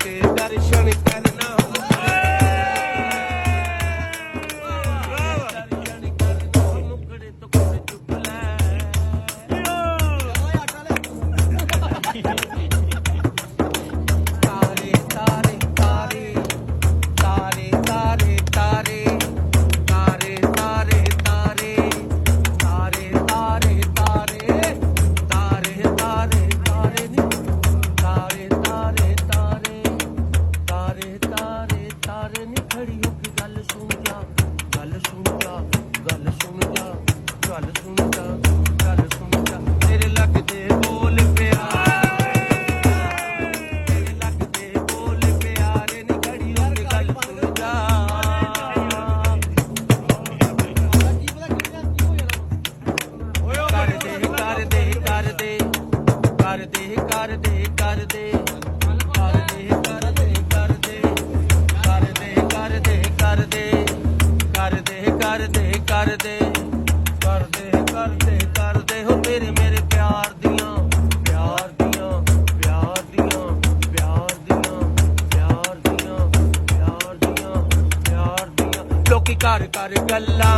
ਦੇ ਦਰਸ਼ਨ ਕਰਨਾ ਮੁਕੜੇ ਤੋਂ ਕੁੜੇ ਚੁੱਕ ਲੈ ਤਾਰੇ ਤਾਰੇ ਤਾਰੇ ਤਾਰੇ ਤਾਰੇ ਤਾਰੇ ਤਾਰੇ ਤਾਰੇ ਤਾਰੇ ਤਾਰੇ ਤਾਰੇ ਤਾਰੇ ਤਾਰੇ ਤਾਰੇ ਤਾਰੇ ਨੀ ਤਾਰੇ ਤਾਰੇ ਤਾਰੇ ਤਾਰੇ ਤਾਰੇ ਤਾਰੇ ਨੀ ਖੜੀ ਹੋ ਕੇ ਗੱਲ ਸੁਣ ਜਾ ਗੱਲ ਸੁਣ ਜਾ ਗੱਲ ਸੁਣ ਜਾ ਗੱਲ ਸੁਣ ਜਾ ਗੱਲ ਸੁਣ ਜਾ ਤੇਰੇ ਲੱਗਦੇ ਬੋਲ ਪਿਆਰੇ ਤੇਰੇ ਲੱਗਦੇ ਬੋਲ ਪਿਆਰੇ ਨੀ ਖੜੀ ਹੋ ਕੇ ਗੱਲ ਸੁਣ ਜਾ ਕਰਦੇ ਕਰਦੇ ਕਰਦੇ ਕਰਦੇ ਕਰਦੇ ਕਰਦੇ ਕਰਦੇ ਕਰਦੇ ਕਰਦੇ ਕਰਦੇ ਕਰਦੇ ਕਰਦੇ ਕਰਦੇ ਕਰਦੇ ਕਰਦੇ ਕਰਦੇ ਕਰਦੇ ਹੋ ਤੇਰੇ ਮੇਰੇ ਪਿਆਰ ਦੀਆਂ ਪਿਆਰ ਦੀਆਂ ਪਿਆਰ ਦੀਆਂ ਪਿਆਰ ਦੀਆਂ ਪਿਆਰ ਦੀਆਂ ਪਿਆਰ ਦੀਆਂ ਪਿਆਰ ਦੀਆਂ ਲੋਕੀ ਘਰ ਘਰ ਗੱਲਾਂ